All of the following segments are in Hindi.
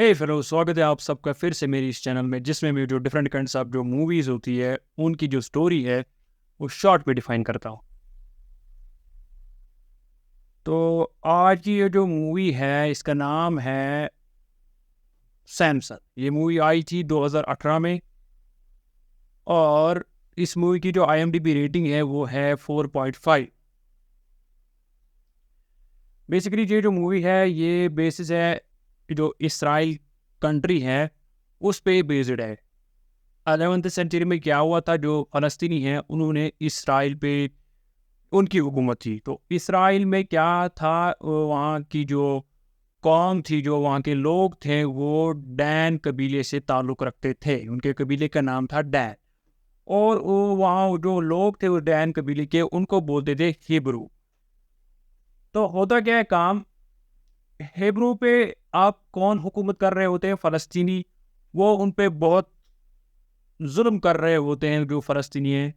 हे फेलो, स्वागत है आप सबका फिर से मेरी इस चैनल में, जिसमें मैं जो डिफरेंट काइंड्स ऑफ जो मूवीज़ होती है उनकी जो स्टोरी है वो शॉर्ट में डिफाइन करता हूँ। तो आज की ये जो मूवी है इसका नाम है सैमसन। ये मूवी आई थी 2018 में और इस मूवी की जो IMDb रेटिंग है वो है 4.5। बेसिकली ये जो मूवी है ये बेसिस है जो इसराइल कंट्री है उस पे बेस्ड है। 11वीं सेंचुरी में क्या हुआ था, जो फ़लस्तीनी हैं उन्होंने इसराइल पे उनकी हुकूमत थी। तो इसराइल में क्या था, वहाँ की जो कौम थी, जो वहाँ के लोग थे, वो डैन कबीले से ताल्लुक़ रखते थे। उनके कबीले का नाम था डैन। और वो वहाँ जो लोग थे वो डैन कबीले के, उनको बोलते थे हिब्रू। तो होता क्या है काम, हिब्रू पे आप कौन हुकूमत कर रहे होते हैं? फ़लस्तीनी। वो उन पे बहुत जुल्म कर रहे होते हैं। जो फ़लस्तीनी हैं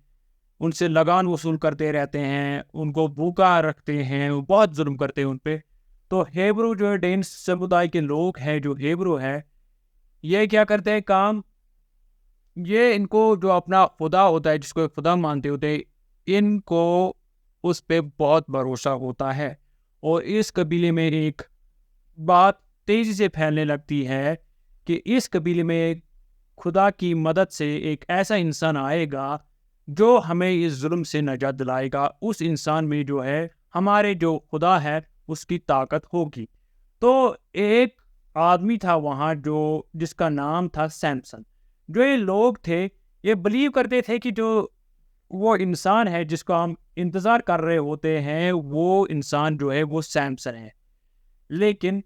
उनसे लगान वसूल करते रहते हैं, उनको भूखा रखते हैं, वो बहुत जुल्म करते हैं उन पे। तो हेब्रू जो है, डेन समुदाय के लोग हैं जो हेब्रू हैं, ये क्या करते हैं काम, ये इनको जो अपना खुदा होता है, जिसको एक खुदा मानते होते हैं, इनको उस पे बहुत भरोसा होता है। और इस कबीले में एक बात तेज़ी से फैलने लगती है कि इस कबीले में खुदा की मदद से एक ऐसा इंसान आएगा जो हमें इस जुल्म से नजात दिलाएगा। उस इंसान में जो है हमारे जो खुदा है उसकी ताकत होगी। तो एक आदमी था वहाँ जो जिसका नाम था सैमसन। जो ये लोग थे ये बिलीव करते थे कि जो वो इंसान है जिसको हम इंतज़ार कर रहे होते हैं, वो इंसान जो है वो सैमसन है। लेकिन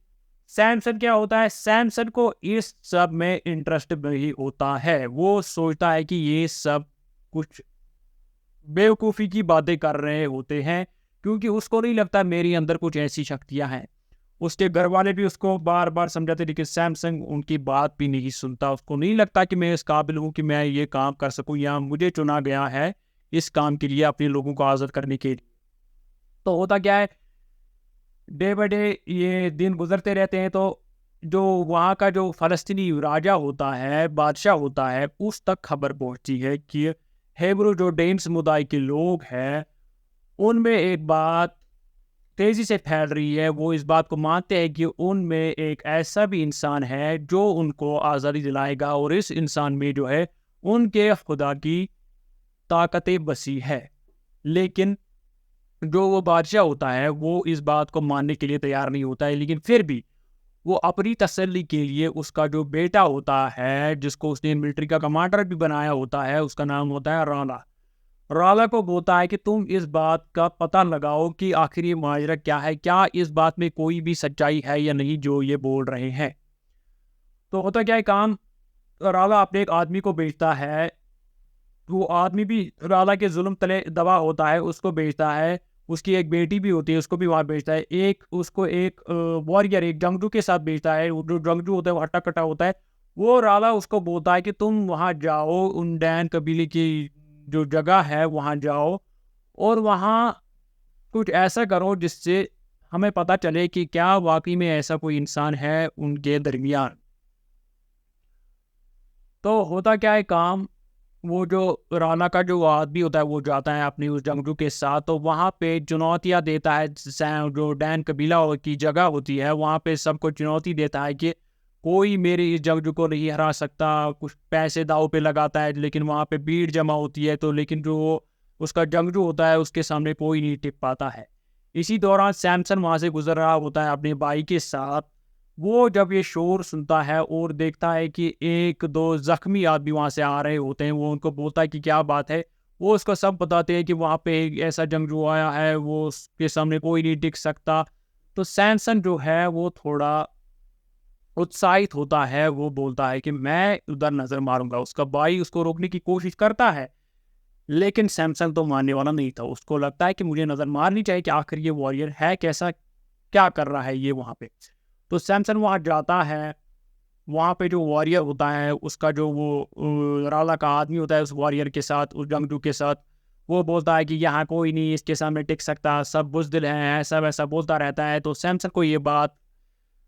सैमसन क्या होता है, सैमसन को इस सब में इंटरेस्ट नहीं होता है। वो सोचता है कि ये सब कुछ बेवकूफ़ी की बातें कर रहे होते हैं, क्योंकि उसको नहीं लगता मेरी अंदर कुछ ऐसी शक्तियां हैं। उसके घर वाले भी उसको बार बार समझाते, लेकिन सैमसंग उनकी बात भी नहीं सुनता। उसको नहीं लगता कि मैं इस काबिल हूँ कि मैं ये काम कर सकूँ, या मुझे चुना गया है इस काम के लिए, अपने लोगों को आज़ाद करने के लिए। तो होता क्या है, डे बाय डे ये दिन गुजरते रहते हैं। तो जो वहाँ का जो फ़लस्तीनी राजा होता है, बादशाह होता है, उस तक खबर पहुँचती है कि हेब्रू जो डेन समुदाय के लोग हैं, उनमें एक बात तेज़ी से फैल रही है। वो इस बात को मानते हैं कि उनमें एक ऐसा भी इंसान है जो उनको आज़ादी दिलाएगा, और इस इंसान में जो है उनके खुदा की ताकतें बसी है। लेकिन जो वो बादशाह होता है वो इस बात को मानने के लिए तैयार नहीं होता है। लेकिन फिर भी वो अपनी तसल्ली के लिए उसका जो बेटा होता है, जिसको उसने मिलिट्री का कमांडर भी बनाया होता है, उसका नाम होता है राला। राला को बोलता है कि तुम इस बात का पता लगाओ कि आखिर ये माजरा क्या है, क्या इस बात में कोई भी सच्चाई है या नहीं जो ये बोल रहे हैं। तो होता क्या है काम, राला अपने एक आदमी को भेजता है। वो आदमी भी राला के जुल्म तले दबा होता है, उसको भेजता है। उसकी एक बेटी भी होती है, उसको भी वहाँ भेजता है। एक उसको एक वॉरियर, एक जंगजू के साथ भेजता है। वो जो जंगजू होता है वो हट्टा कट्टा होता है। वो राला उसको बोलता है कि तुम वहाँ जाओ, उन डैन कबीले की जो जगह है वहाँ जाओ, और वहाँ कुछ ऐसा करो जिससे हमें पता चले कि क्या वाकई में ऐसा कोई इंसान है उनके दरमियान। तो होता क्या है काम, वो जो राना का जो आदमी होता है वो जाता है अपनी उस जंगजू के साथ। तो वहाँ पे चुनौतियाँ देता है। जो डैन कबीला की जगह होती है वहाँ पे सबको चुनौती देता है कि कोई मेरे इस जंगजू को नहीं हरा सकता। कुछ पैसे दाव पे लगाता है, लेकिन वहाँ पे भीड़ जमा होती है। तो लेकिन जो उसका जंगजू होता है उसके सामने कोई नहीं टिक पाता है। इसी दौरान सैमसन वहाँ से गुजर रहा होता है अपने भाई के साथ। वो जब ये शोर सुनता है और देखता है कि एक दो जख्मी आदमी वहां से आ रहे होते हैं, वो उनको बोलता है कि क्या बात है। वो उसको सब बताते हैं कि वहां पे एक ऐसा जंगजू आया है, वो उसके सामने कोई नहीं टिक सकता। तो सैमसन जो है वो थोड़ा उत्साहित होता है। वो बोलता है कि मैं उधर नजर मारूंगा। उसका भाई उसको रोकने की कोशिश करता है, लेकिन सैमसन तो मानने वाला नहीं था। उसको लगता है कि मुझे नजर मारनी चाहिए कि आखिर ये वॉरियर है कैसा, क्या कर रहा है ये वहां पे। तो सैमसन वहां जाता है। वहाँ पे जो वॉरियर होता है उसका जो वो राला का आदमी होता है, उस वॉरियर के साथ, उस जंगजू के साथ, वो बोलता है कि यहाँ कोई नहीं इसके सामने टिक सकता, सब बुज़दिल हैं, ऐसा वैसा बोलता रहता है। तो सैमसन को ये बात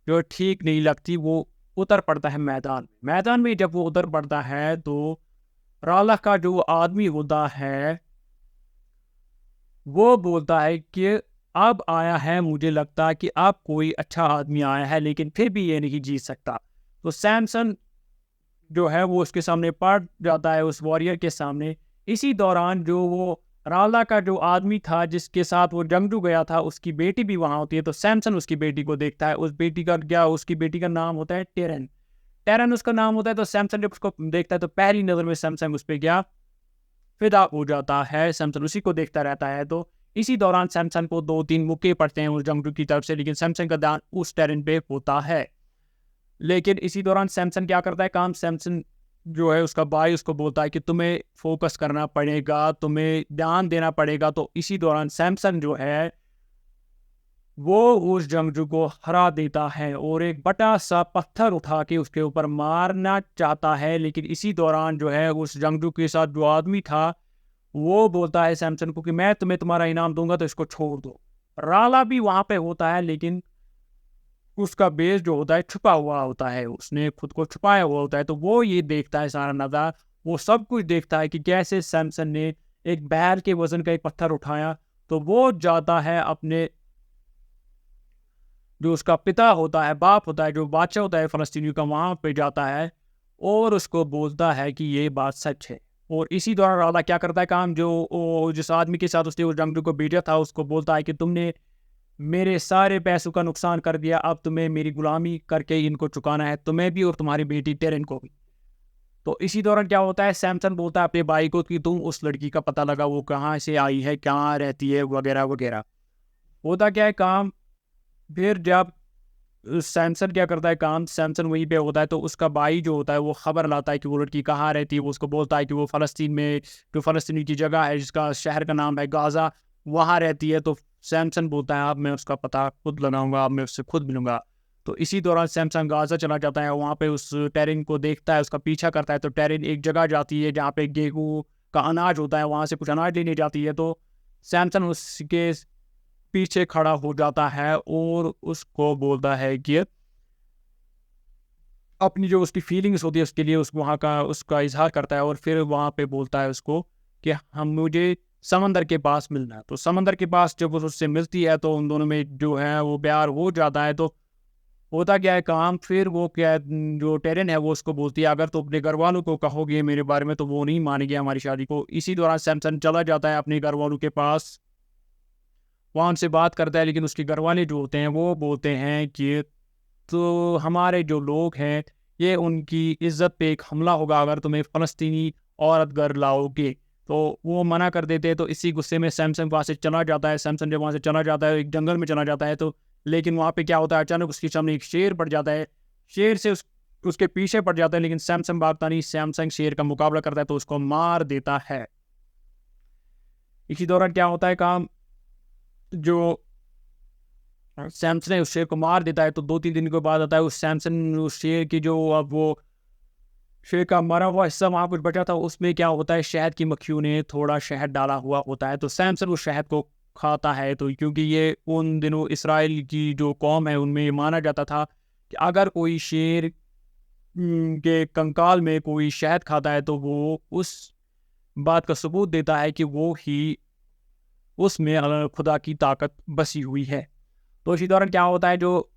जो ठीक नहीं लगती। वो उतर पड़ता है मैदान। मैदान में जब वो उतर पड़ता है तो राला का जो आदमी होता है वो बोलता है कि अब आया है, मुझे लगता है कि अब कोई अच्छा आदमी आया है, लेकिन फिर भी ये नहीं जीत सकता। तो सैमसन जो है वो उसके सामने पड़ जाता है, उस वॉरियर के सामने। इसी दौरान जो वो राला का जो आदमी था जिसके साथ वो जंगजू गया था, उसकी बेटी भी वहाँ होती है। तो सैमसन उसकी बेटी को देखता है। उसकी बेटी का नाम होता है टेरन। टेरन उसका नाम होता है। तो सैमसन जब उसको देखता है तो पहली नज़र में सैमसन उस पे क्या फिदा हो जाता है। सैमसन उसी को देखता रहता है। तो इसी दौरान सैमसन को 2-3 मुक्के पड़ते हैं उस जंगजू की तरफ से, लेकिन सैमसन का ध्यान उस टेरन पे होता है। लेकिन इसी दौरान सैमसन क्या करता है काम, सैमसन जो है उसका भाई उसको बोलता है कि तुम्हें फोकस करना पड़ेगा, तुम्हें ध्यान देना पड़ेगा। तो इसी दौरान सैमसन जो है वो उस जंगजू को हरा देता है और एक बड़ा सा पत्थर उठा के उसके ऊपर मारना चाहता है। लेकिन इसी दौरान जो है उस जंगजू के साथ जो आदमी था वो बोलता है सैमसन को कि मैं तुम्हें तुम्हारा इनाम दूंगा, तो इसको छोड़ दो। राला भी वहां पे होता है, लेकिन उसका बेस जो होता है छुपा हुआ होता है, उसने खुद को छुपाया हुआ होता है। तो वो ये देखता है सारा नज़ारा, वो सब कुछ देखता है कि कैसे सैमसन ने एक बैल के वजन का एक पत्थर उठाया। तो वो जाता है अपने जो उसका पिता होता है, बाप होता है, जो बादशाह होता है फ़लस्तीनियों का, वहाँ पे जाता है और उसको बोलता है कि ये बात सच है। और इसी दौरान राला क्या करता है काम, जिस आदमी के साथ उसने उस जंगजू को भेजा था उसको बोलता है कि तुमने मेरे सारे पैसों का नुकसान कर दिया, अब तुम्हें मेरी गुलामी करके इनको चुकाना है, तुम्हें भी और तुम्हारी बेटी टेरन को भी। तो इसी दौरान क्या होता है, सैमसन बोलता है अपने भाई को कि तुम उस लड़की का पता लगा, वो कहाँ से आई है, कहाँ रहती है, वगैरह वगैरह। होता क्या है काम, फिर जब सैमसन क्या करता है काम, सैमसन वहीं पे होता है तो उसका भाई जो होता है वो खबर लाता है कि वो लड़की कहाँ रहती है। वो उसको बोलता है कि वो फ़लस्तीन में जो फ़लस्तीनी की जगह है जिसका शहर का नाम है गाज़ा, वहाँ रहती है। तो सैमसन बोलता है अब मैं उसका पता खुद लगाऊंगा, अब मैं उससे खुद मिलूंगा। तो इसी दौरान सैमसन गाज़ा चला जाता है, वहाँ पे उस टेरिन को देखता है, उसका पीछा करता है। तो टेरिन एक जगह जाती है जहाँ पे गेहूँ का अनाज होता है, वहाँ से कुछ अनाज लेने जाती है। तो सैमसन उसके पीछे खड़ा हो जाता है और उसको बोलता है कि अपनी जो उसकी फीलिंग्स होती है उसके लिए उस वहाँ का उसका इजहार करता है। और फिर वहाँ पे बोलता है उसको कि हम मुझे समंदर के पास मिलना है। तो समंदर के पास जब वो उससे मिलती है तो उन दोनों में जो है वो प्यार हो जाता है। तो होता क्या है काम, फिर वो क्या है, जो टेरन है वो उसको बोलती है अगर तो अपने घर वालों को कहोगे मेरे बारे में तो वो नहीं मानेंगे हमारी शादी को। इसी दौरान सैमसन चला जाता है अपने घर वालों के पास, वहाँ उनसे बात करता है। लेकिन उसके घर वाले जो होते हैं वो बोलते हैं कि तो हमारे जो लोग हैं ये उनकी इज्जत पे एक हमला होगा अगर तुम्हें फ़लस्तीनी औरत घर लाओगे। तो वो मना कर देते हैं। तो इसी गुस्से में सैमसन वहाँ से चला जाता है। सैमसन जब वहाँ से चला जाता है एक जंगल में चला जाता है। तो लेकिन वहाँ पे क्या होता है, अचानक उसके सामने एक शेर पड़ जाता है। शेर से उसके पीछे पड़ जाता है, लेकिन सैमसन भागता नहीं। सैमसन शेर का मुकाबला करता है तो उसको मार देता है। इसी दौरान क्या होता है काम, जो सैमसन है उस शेर को मार देता है। तो 2-3 दिन के बाद आता है उस सैमसन उस शेर की जो अब वो शेर का मरा हुआ हिस्सा वहाँ कुछ बचा था, उसमें क्या होता है शहद की मक्खियों ने थोड़ा शहद डाला हुआ होता है। तो सैमसन उस शहद को खाता है। तो क्योंकि ये उन दिनों इसराइल की जो कौम है उनमें ये माना जाता था कि अगर कोई शेर के कंकाल में कोई शहद खाता है तो वो उस बात का सबूत देता है कि वो ही उसमें खुदा की ताकत बसी हुई है। तो इसी दौरान क्या होता है, जो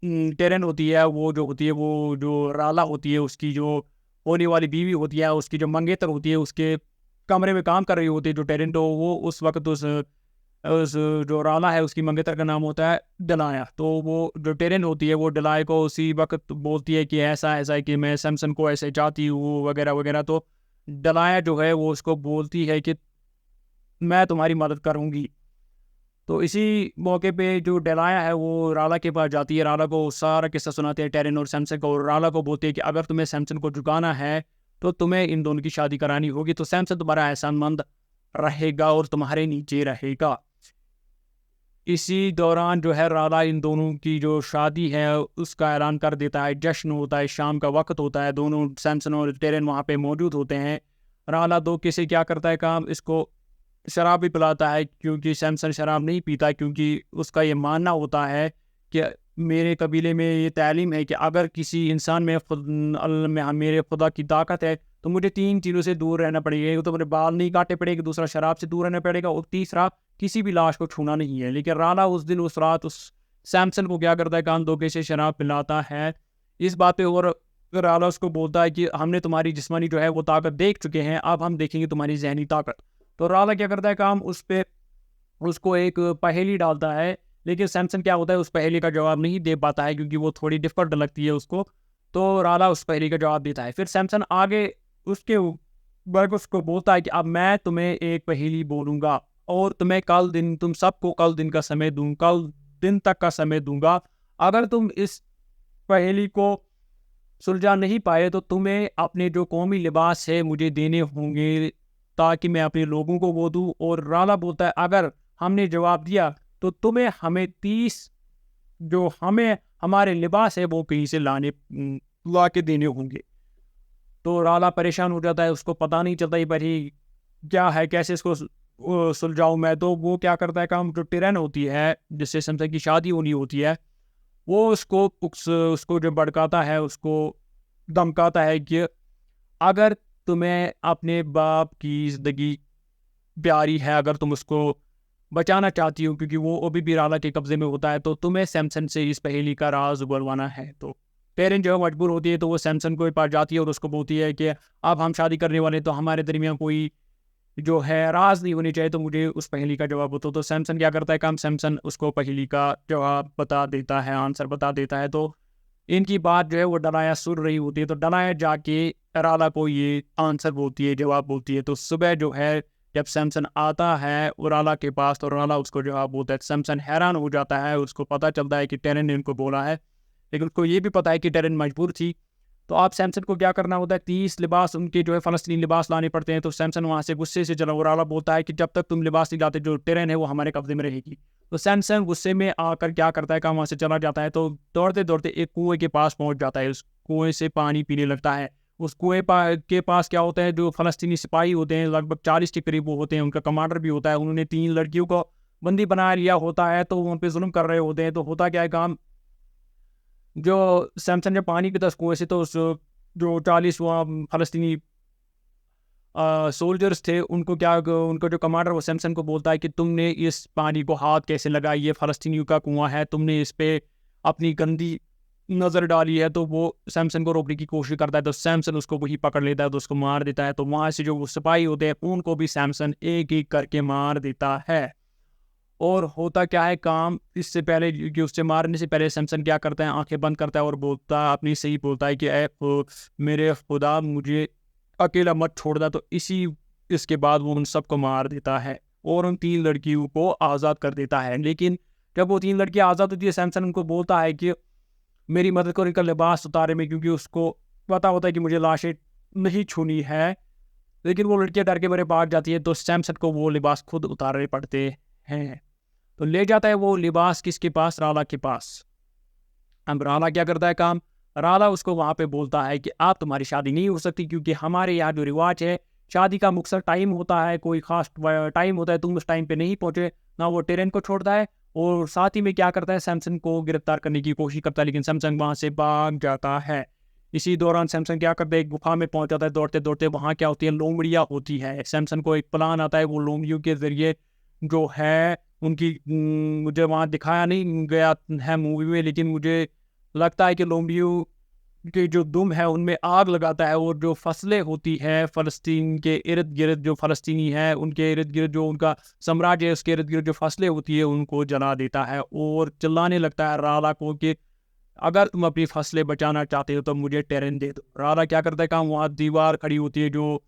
टेरेन होती है वो जो होती है वो जो राला होती है उसकी जो होने वाली बीवी होती है, उसकी जो मंगेतर होती है उसके कमरे में काम कर रही होती है जो टेरेन। तो वो उस वक्त उस जो राला है उसकी मंगेतर का नाम होता है डलाया। तो वो जो टेरेन होती है वो डलाय को उसी वक्त बोलती है कि ऐसा ऐसा है कि मैं सैमसन को ऐसे चाहती हूँ वगैरह वगैरह। तो डलाया जो है वो उसको बोलती है कि मैं तुम्हारी मदद करूँगी। तो इसी मौके पे जो डेलाया है वो राला के पास जाती है, राला को सारा किस्सा सुनाते हैं टेरिन और सैमसन को। और राला को बोलती है कि अगर तुम्हें सैमसन को झुकाना है तो तुम्हें इन दोनों की शादी करानी होगी। तो सैमसन तुम्हारा एहसानमंद रहेगा और तुम्हारे नीचे रहेगा। इसी दौरान जो है राला इन दोनों की जो शादी है उसका ऐलान कर देता है। जश्न होता है, शाम का वक्त होता है, दोनों सैमसन और टेरिन वहाँ पे मौजूद होते हैं। राला दो किसे क्या करता है काम, इसको शराब भी पिलाता है, क्योंकि सैमसन शराब नहीं पीता, क्योंकि उसका ये मानना होता है कि मेरे कबीले में ये तालीम है कि अगर किसी इंसान में मेरे खुदा की ताकत है तो मुझे 3 चीज़ों से दूर रहना पड़ेगा। एक तो मेरे बाल नहीं काटने पड़ेंगे, दूसरा शराब से दूर रहना पड़ेगा और तीसरा किसी भी लाश को छूना नहीं है। लेकिन राणा उस दिन उस रात उस सैमसन को क्या करता है, कान धोखे से शराब पिलाता है इस बात पे। और राणा उसको बोलता है कि हमने तुम्हारी जिस्मानी जो है वो ताकत देख चुके हैं, अब हम देखेंगे तुम्हारी जहनी ताकत। तो राणा क्या करता है काम, उस पे उसको एक पहेली डालता है। लेकिन सैमसन क्या होता है, उस पहेली का जवाब नहीं दे पाता है क्योंकि वो थोड़ी डिफिकल्ट लगती है उसको। तो राणा उस पहेली का जवाब देता है। फिर सैमसन आगे उसके वर्ग उसको बोलता है कि अब मैं तुम्हें एक पहेली बोलूंगा और तुम सबको कल दिन का समय कल दिन तक का समय दूंगा। अगर तुम इस पहेली को सुलझा नहीं पाए तो तुम्हें अपने जो कौमी लिबास है मुझे देने होंगे ताकि मैं अपने लोगों को वो दूं। और राणा बोलता है अगर हमने जवाब दिया तो तुम्हें हमें 30 जो हमें हमारे लिबास है वो कहीं से ला के देने होंगे। तो राणा परेशान हो जाता है, उसको पता नहीं चलता ही भाई क्या है, कैसे इसको सुलझाऊं मैं। तो वो क्या करता है काम, जो टिरन होती है जिससे सैमसन की शादी होनी होती है, वो उसको जो भड़काता है, उसको धमकाता है कि अगर तुम्हें अपने बाप की ज़िंदगी प्यारी है, अगर तुम उसको बचाना चाहती हो क्योंकि वो अभी भी राणा के कब्जे में होता है, तो तुम्हें सैमसन से इस पहेली का राज उगलवाना है। तो पेरेंट जो है मजबूर होती है, तो वो सैमसन को पास जाती है और उसको बोलती है कि अब हम शादी करने वाले, तो हमारे दरमियान कोई जो है राज नहीं होनी चाहिए, तो मुझे उस पहेली का जवाब बताओ। तो सैमसन क्या करता है काम, सैमसन उसको पहेली का जवाब बता देता है, आंसर बता देता है। तो इनकी बात जो है वो डनाया सुन रही होती है, तो डनाया जाके राणा को ये आंसर बोलती है, जवाब बोलती है। तो सुबह जो है जब सैमसन आता है उराला के पास, तो उराला उसको जवाब बोलता है। सैमसन हैरान हो जाता है, उसको पता चलता है कि टेरन ने उनको बोला है, लेकिन उसको ये भी पता है कि टेरन मजबूर थी। तो आप सैमसन को क्या करना होता है, 30 लिबास उनके जो है फ़लस्तीनी लिबास लाने पड़ते हैं। तो सैमसन वहाँ से गुस्से से चला, उराला बोलता है कि जब तक तुम लिबास नहीं लाते जो टेरन है वो हमारे कब्जे में रहेगी। तो सैमसन गुस्से में आकर क्या करता है काम, वहाँ से चला जाता है। तो दौड़ते दौड़ते एक कुएं के पास पहुँच जाता है, उस कुएं से पानी पीने लगता है। उस के पास क्या होता है, जो फ़लस्तीनी सिपाही होते हैं लगभग 40 के करीब वो होते हैं, उनका कमांडर भी होता है। उन्होंने 3 लड़कियों को बंदी बना लिया होता है, तो उन पे जुल्म कर रहे होते हैं। तो होता क्या है काम, जो सैमसन जब पानी पीता उस कुएं से, तो उस जो 40 वहाँ फ़लस्तीनी सोल्जर्स थे, उनको जो कमांडर वो सैमसन को बोलता है कि तुमने इस पानी को हाथ कैसे लगाया, ये फ़लस्तीनियों का कुआं है, तुमने इस पे अपनी गंदी नज़र डाली है। तो वो सैमसन को रोकने की कोशिश करता है, तो सैमसन उसको वही पकड़ लेता है, तो उसको मार देता है। तो वहाँ से जो वो सिपाही होते हैं उनको भी सैमसन एक एक करके मार देता है। और होता क्या है काम, इससे पहले कि उससे मारने से पहले सैमसन क्या करता है, आंखें बंद करता है और बोलता अपनी सही बोलता है कि मेरे खुदा मुझे अकेला मत छोड़ना। तो इसके बाद वो उन सबको मार देता है और उन 3 लड़कियों को आज़ाद कर देता है। लेकिन जब वो 3 लड़कियां आज़ाद होती है, सैमसन उनको बोलता है कि मेरी मदद करो इनका लिबास उतारे में, क्योंकि उसको पता होता है कि मुझे लाशें नहीं छूनी है। लेकिन वो लड़कियां डर के मेरे भाग जाती है, तो सैमसन को वो लिबास खुद उतारने पड़ते हैं। तो ले जाता है वो लिबास किसके पास, राणा के पास। अब राणा क्या करता है काम, राणा उसको वहाँ पे बोलता है कि आप तुम्हारी शादी नहीं हो सकती, क्योंकि हमारे यहाँ जो रिवाज है, शादी का मुख्तर टाइम होता है, कोई खास टाइम होता है, तुम उस टाइम पे नहीं पहुंचे ना। वो टेरन को छोड़ता है और साथ ही में क्या करता है, सैमसन को गिरफ्तार करने की कोशिश करता है, लेकिन सैमसन वहाँ से भाग जाता है। इसी दौरान सैमसन क्या करता है, एक गुफा में पहुंच जाता है दौड़ते दौड़ते। वहाँ क्या होती है, लोमड़ियाँ होती है। सैमसन को एक प्लान आता है, वो लोमड़ियों के जरिए जो है उनकी मुझे वहाँ दिखाया नहीं गया है मूवी में, लेकिन मुझे लगता है कि लोमड़ियों के जो दुम है उनमें आग लगाता है, और जो फसलें होती हैं फ़लस्तीन के इर्द गिर्द, जो फ़लस्तीनी है उनके इर्द गिर्द जो उनका साम्राज्य है उसके इर्द गिर्द जो फसलें होती है उनको जला देता है और चिल्लाने लगता है राणा को कि अगर तुम अपनी फसलें बचाना चाहते हो तो मुझे टेरन दे दो। राणा क्या करता है काम, वहाँ दीवार खड़ी होती है, जो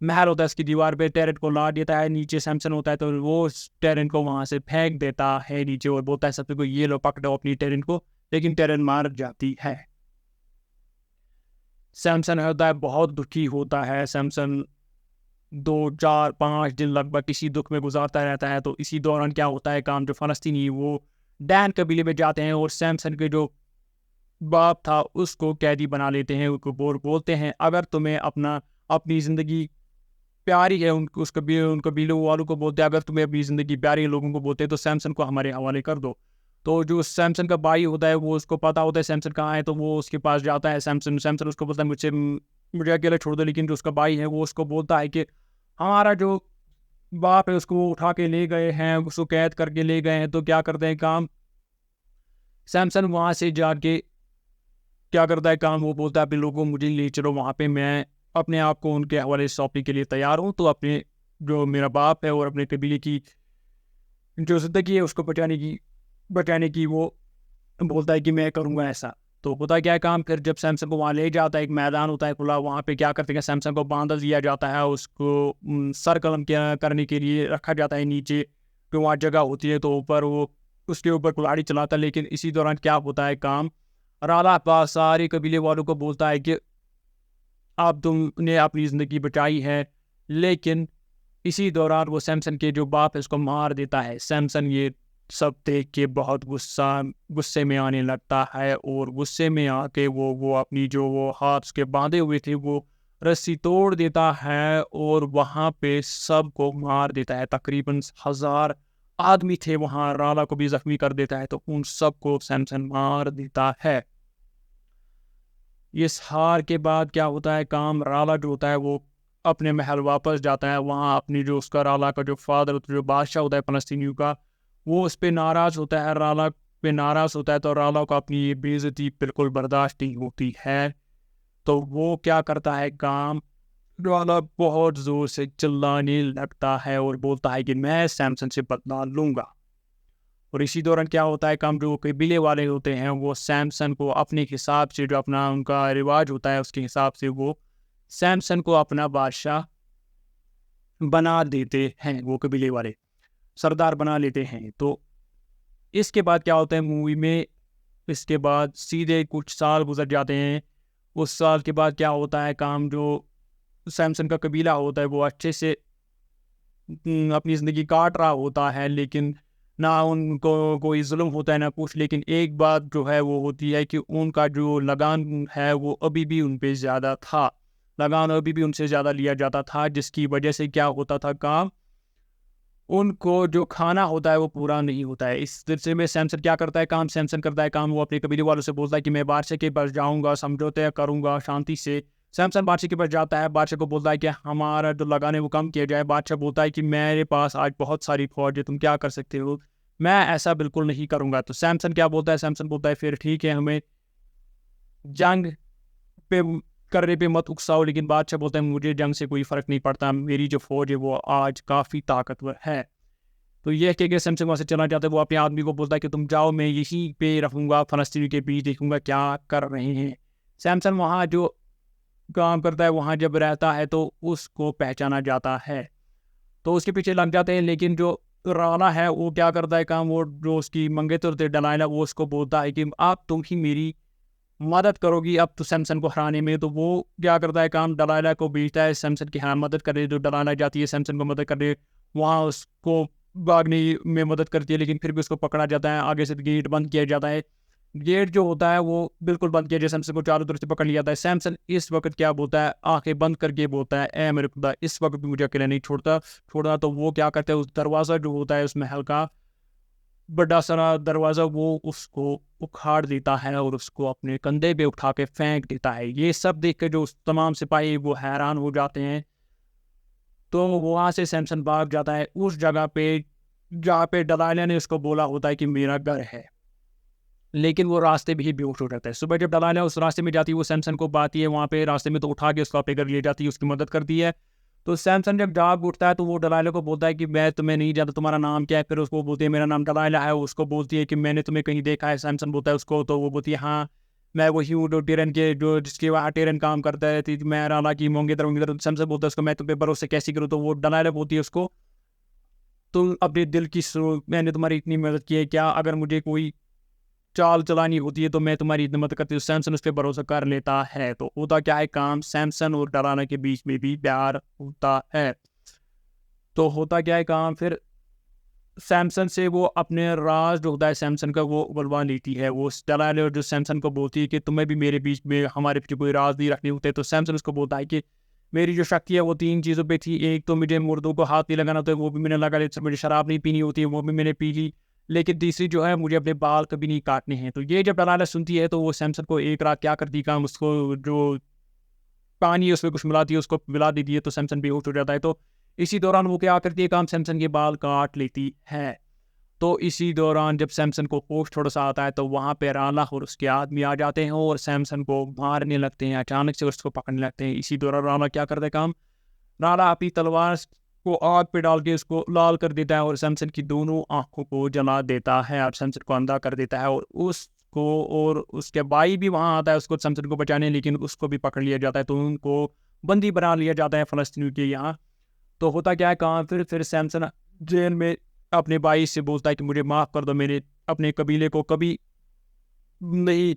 महल होता है उसकी दीवार पे टेरन को ला देता है। नीचे सैमसन होता है, तो वो टेरन को वहाँ से फेंक देता है नीचे और बोलता है सबसे को ये लो पकड़ो अपनी टेरन को। लेकिन टेरन मार जाती है। सैमसन होता है बहुत दुखी होता है। सैमसन 2 4 5 दिन लगभग इसी दुख में गुजारता रहता है। तो इसी दौरान क्या होता है काम, जो फ़लस्तीनी वो डैन कबीले में जाते हैं और सैमसन के जो बाप था उसको कैदी बना लेते हैं। उसको बोलते हैं अगर तुम्हें अपनी ज़िंदगी प्यारी है, उन कबीलों वालों को बोलते हैं अगर तुम्हें अपनी ज़िंदगी प्यारी है, लोगों को बोलते हैं, तो सैमसन को हमारे हवाले कर दो। तो जो सैमसन का भाई होता है वो उसको पता होता है सैमसन कहाँ है, तो वो उसके पास जाता है। सैमसन सैमसन उसको बोलता है मुझे अकेले छोड़ दो, लेकिन जो उसका भाई है वो उसको बोलता है कि हमारा जो बाप है उसको उठा के ले गए हैं, उसको कैद करके ले गए हैं। तो क्या करते हैं काम, सैमसन वहाँ से जाके क्या करता है काम, वो बोलता है अपने लोगों को मुझे ले चलो वहाँ पे, मैं अपने आप को उनके हवाले सौंपने के लिए तैयार हूँ। तो अपने जो मेरा बाप है और अपने कबीले की जो ज़िंदगी है उसको बचाने की वो बोलता है कि मैं करूँगा ऐसा। तो होता क्या है काम, फिर जब सैमसन को वहाँ ले जाता है, एक मैदान होता है खुला, वहाँ पे क्या करते हैं सैमसन को बांध दिया जाता है, उसको सर कलम करने के लिए रखा जाता है नीचे, फिर वहाँ जगह होती है तो ऊपर वो उसके ऊपर कुल्हाड़ी चलाता है। लेकिन इसी दौरान क्या होता है काम, राला पास सारे कबीले वालों को बोलता है कि अब तुमने अपनी ज़िंदगी बचाई है, लेकिन इसी दौरान वो सैमसन के जो बाप है उसको मार देता है। सैमसन ये सब देख के बहुत गुस्से में आने लगता है, और गुस्से में आके वो अपनी जो वो हाथ उसके बांधे हुए थे वो रस्सी तोड़ देता है और वहाँ पे सबको मार देता है। तकरीबन 1000 आदमी थे वहाँ, राला को भी जख्मी कर देता है, तो उन सबको सैमसन मार देता है। इस हार के बाद क्या होता है काम, राला जो होता है वो अपने महल वापस जाता है। वहाँ अपनी जो उसका राला का जो फादर जो बादशाह होता है फलस्तीनियों का, वो उस पर नाराज़ होता है, राला पे नाराज़ होता है। तो राला को अपनी ये बेइज्जती बिल्कुल बर्दाश्त नहीं होती है। तो वो क्या करता है काम, राला बहुत ज़ोर से चिल्लाने लगता है और बोलता है कि मैं सैमसन से बदला लूँगा। और इसी दौरान क्या होता है काम, जो कबीले वाले होते हैं वो सैमसन को अपने हिसाब से, जो अपना उनका रिवाज होता है उसके हिसाब से वो सैमसन को अपना बादशाह बना देते हैं, वो कबीले वाले सरदार बना लेते हैं। तो इसके बाद क्या होता है मूवी में, इसके बाद सीधे कुछ साल गुजर जाते हैं। उस साल के बाद क्या होता है काम, जो सैमसन का कबीला होता है वो अच्छे से अपनी ज़िंदगी काट रहा होता है, लेकिन ना उनको कोई जुल्म होता है ना कुछ। लेकिन एक बात जो है वो होती है कि उनका जो लगान है वो अभी भी उन पे ज़्यादा था, लगान अभी भी उनसे ज़्यादा लिया जाता था, जिसकी वजह से क्या होता था काम, उनको जो खाना होता है वो पूरा नहीं होता है। इस सिलसिले में सैमसन क्या करता है काम, सैमसन करता है काम, वो अपने कबीले वालों से बोलता है कि मैं बादशाह के पास जाऊँगा, समझौते करूँगा शांति से। सैमसन बादशाह के पास जाता है, बादशाह को बोलता है कि हमारा जो लगान है वो कम किया जाए। बादशाह बोलता है कि मेरे पास आज बहुत सारी फौज है, तुम क्या कर सकते हो, मैं ऐसा बिल्कुल नहीं करूँगा। तो सैमसन क्या बोलता है, सैमसन बोलता है फिर ठीक है, हमें जंग पे करने पे मत उकसाओ। लेकिन बादशाह बोलता है मुझे जंग से कोई फ़र्क नहीं पड़ता, मेरी जो फ़ौज है वो आज काफ़ी ताकतवर है। तो ये कह के सैमसन वहाँ से चला जाता है। वो अपने आदमी को बोलता है कि तुम जाओ, मैं यहीं पे रहूँगा, फ़लस्तीनी के बीच देखूँगा क्या कर रहे हैं। सैमसन वहाँ जो काम करता है, वहाँ जब रहता है तो उसको पहचाना जाता है, तो उसके पीछे लग जाते हैं। लेकिन जो राणा है वो क्या करता है काम, वो जो उसकी मंगेतर थे डलाइला, वो उसको बोलता है कि अब तुम ही मेरी मदद करोगी अब तो सैमसन को हराने में। तो वो क्या करता है काम, डलाइला को भेजता है सैमसन की हाँ मदद करे। जो डलाइला जाती है सैमसन को मदद करने, वहाँ उसको भागने में मदद करती है, लेकिन फिर भी उसको पकड़ा जाता है। आगे से गेट बंद किया जाता है, गेट जो होता है वो बिल्कुल बंद किया जाए, सैमसन को चारों तरफ से पकड़ लिया जाता है। सैमसन इस वक्त क्या बोलता है, आंखें बंद करके बोलता है ए मेरे खुदा, इस वक्त भी मुझे अकेला नहीं छोड़ना। तो वो क्या करता है, उस दरवाज़ा जो होता है उस महल का बड़ा सारा दरवाज़ा, वो उसको उखाड़ देता है और उसको अपने कंधे पे उठा के फेंक देता है। ये सब देख के जो तमाम सिपाही वो हैरान हो जाते हैं। तो वहाँ से सैमसन भाग जाता है उस जगह पे जहाँ पे डलाइला ने उसको बोला होता है कि मेरा घर है, लेकिन वो रास्ते में ही बेहोश हो जाता है। सुबह जब डलाइला उस रास्ते में जाती है, वो सैमसन को पाती है वहाँ पे रास्ते में, तो उठा के उसको अपने घर ले जाती है, उसकी मदद करती है। तो सैमसन जब जाग उठता है तो वो डलाइला को बोलता है कि मैं तुम्हें नहीं जानता, तुम्हारा नाम क्या है। फिर उसको बोलती है मेरा नाम डलाइला है। उसको बोलती है कि मैंने तुम्हें कहीं देखा है। सैमसन बोलता है उसको, तो वो बोलती है हाँ मैं वही हूँ जो टेरन के जो जिसके वहाँ टेरन काम करता है, मैं राला की मोंगेदर। सैमसन बोलता है उसको मैं तुम पे भरोसे कैसे करूँ। तो वो डलाइला बोलती है उसको, तुम अपने दिल की सुनो, मैंने तुम्हारी इतनी मदद की है, क्या अगर मुझे कोई चाल चलानी होती है तो मैं तुम्हारी इतनी मदद करती हूँ। सैमसन उस पर भरोसा कर लेता है। तो होता क्या है काम, सैमसन और डलाइला के बीच में भी प्यार होता है। तो होता क्या है काम, फिर सैमसन से वो अपने राज जो होता है सैमसन का वो बुलवा लेती है। वो डलाइला जो सैमसन को बोलती है कि तुम्हें भी मेरे बीच में हमारे पीछे कोई राज नहीं रखने होते। तो सैमसन उसको बोलता है कि मेरी जो शक्ति है वो 3 चीज़ों पे थी। एक तो मुझे मुर्दों को हाथ नहीं लगाना होता है, वो भी मैंने लगा लिया। मुझे शराब नहीं पीनी होती है, वो भी मैंने पी ली। लेकिन तीसरी जो है मुझे अपने बाल कभी नहीं काटने हैं। तो ये जब दलाला सुनती है तो वो सैमसन को एक रात क्या करती है काम, उसको जो पानी है उसमें कुछ मिलाती है, उसको मिला देती है तो सैमसन बेहोश हो जाता है। तो इसी दौरान वो क्या करती है काम, सैमसन के बाल काट लेती है। तो इसी दौरान जब सैमसन को होश थोड़ा सा आता है तो वहाँ पे राला और उसके आदमी आ जाते हैं और सैमसन को मारने लगते हैं, अचानक से उसको पकड़ने लगते हैं। इसी दौरान राला क्या करता है काम, राला अपनी तलवार को आग पे डाल के उसको लाल कर देता है और सैमसन की दोनों आंखों को जला देता है, और सैमसन को अंधा कर देता है। और उसको और उसके भाई भी वहाँ आता है उसको सैमसन को बचाने, लेकिन उसको भी पकड़ लिया जाता है। तो उनको बंदी बना लिया जाता है फ़लस्तीनियों के यहाँ। तो होता क्या है काम, फिर सैमसन जेल में अपने भाई से बोलता है कि मुझे माफ़ कर दो, मैंने अपने कबीले को कभी नहीं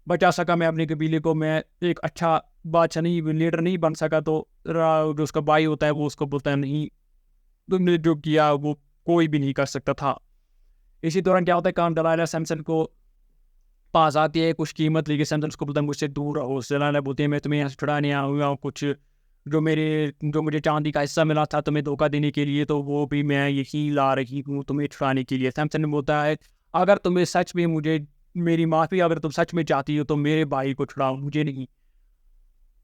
बचा सका, मैं अपने कबीले को मैं एक अच्छा बादशाह नहीं, लीडर नहीं बन सका। तो जो उसका भाई होता है वो उसको बोलता है नहीं, तुमने जो किया वो कोई भी नहीं कर सकता था। इसी दौरान क्या होता है काम, दलाइला सैमसन को पास आती है कुछ कीमत लेके, सैमसन उसको बोलता है मुझसे दूर रहो। दलाइला बोलती है मैं तुम्हें यहाँ से छुड़ाने आऊँगा, कुछ जो मुझे चांदी का हिस्सा मिला था तुम्हें धोखा देने के लिए, तो वो भी मैं यही ला रही हूँ तुम्हें छुड़ाने के लिए। सैमसन ने बोलता है अगर तुम्हें सच में मुझे मेरी माफ़ी, अगर तुम सच में चाहती हो तो मेरे भाई को छुड़ाओ, मुझे नहीं।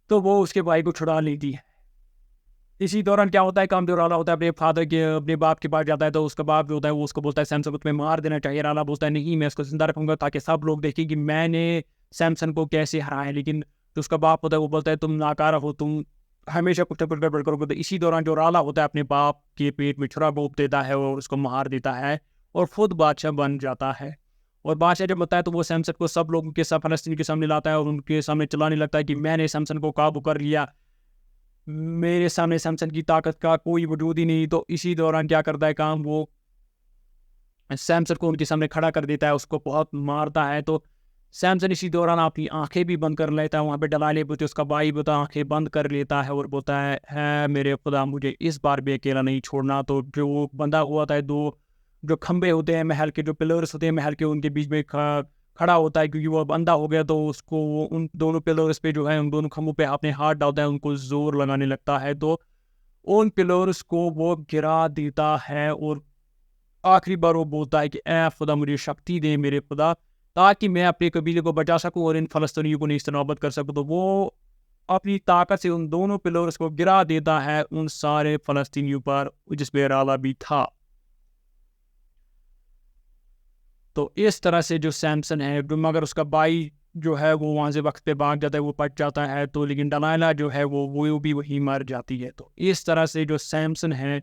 तो वो उसके भाई को छुड़ा लेती है। इसी दौरान क्या होता है काम, जो राला होता है अपने बाप के पास जाता है। तो उसका बाप जो होता है वो उसको बोलता है सैमसन को तुम्हें मार देना चाहिए। राला बोलता है नहीं, मैं उसको जिंदा रखूंगा ताकि सब लोग देखें कि मैंने सैमसन को कैसे हराया। लेकिन जो उसका बाप होता है वो बोलता है तुम नाकारा हो, तुम हमेशा कुछ ना कुछ गड़बड़ करोगे। तो इसी दौरान जो राला होता है अपने बाप के पेट में छुरा घोंप देता है और उसको मार देता है और खुद बादशाह बन जाता है। और बादशाह जब होता है तो वो सैमसन को सब लोगों के साथ फलस्तीन के सामने लाता है और उनके सामने चिल्लाने लगता है कि मैंने सैमसन को काबू कर लिया, मेरे सामने सैमसन की ताकत का कोई वजूद ही नहीं। तो इसी दौरान क्या करता है काम, वो सैमसन को उनके सामने खड़ा कर देता है, उसको बहुत मारता है। तो सैमसन इसी दौरान अपनी आंखें भी बंद कर लेता है। वहाँ पे दलाले बोलते उसका भाई बोलता आंखें बंद कर लेता है और बोलता है मेरे खुदा मुझे इस बार भी अकेला नहीं छोड़ना। तो जो बंधा हुआ था, दो जो खंबे होते हैं महल के, जो पिलर्स होते हैं महल के, उनके बीच में खड़ा होता है क्योंकि वो अब अंधा हो गया। तो उसको वो उन दोनों पिलर्स पे जो है, उन दोनों खंभों पे अपने हाथ डालता है, उनको जोर लगाने लगता है। तो उन पिलर्स को वो गिरा देता है और आखिरी बार वो बोलता है कि ए खुदा मुझे शक्ति दे मेरे खुदा, ताकि मैं अपने कबीले को बचा सकूं और इन फलस्तीनियों को नेस्तनाबूद कर सकूं। तो वो अपनी ताकत से उन दोनों पिलर्स को गिरा देता है उन सारे फलस्तीनियों पर जिसमें राला भी था। तो इस तरह से जो सैमसन है, मगर उसका भाई जो है वो वहाँ से वक्त पे भाग जाता है, वो बच जाता है। तो लेकिन दलाइला जो है वो भी वहीं मर जाती है। तो इस तरह से जो सैमसन है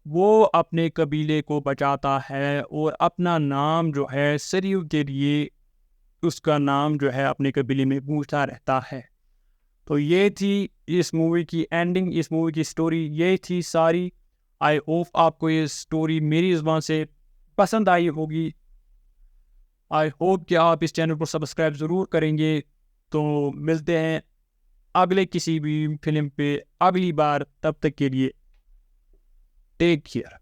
वो अपने कबीले को बचाता है और अपना नाम जो है सदियों के लिए उसका नाम जो है अपने कबीले में गूंजता रहता है। तो ये थी इस मूवी की एंडिंग, इस मूवी की स्टोरी ये थी सारी। आई होप आपको ये स्टोरी मेरी ज़ुबान से पसंद आई होगी। आई होप कि आप इस चैनल को सब्सक्राइब ज़रूर करेंगे। तो मिलते हैं अगले किसी भी फिल्म पे अगली बार, तब तक के लिए टेक केयर।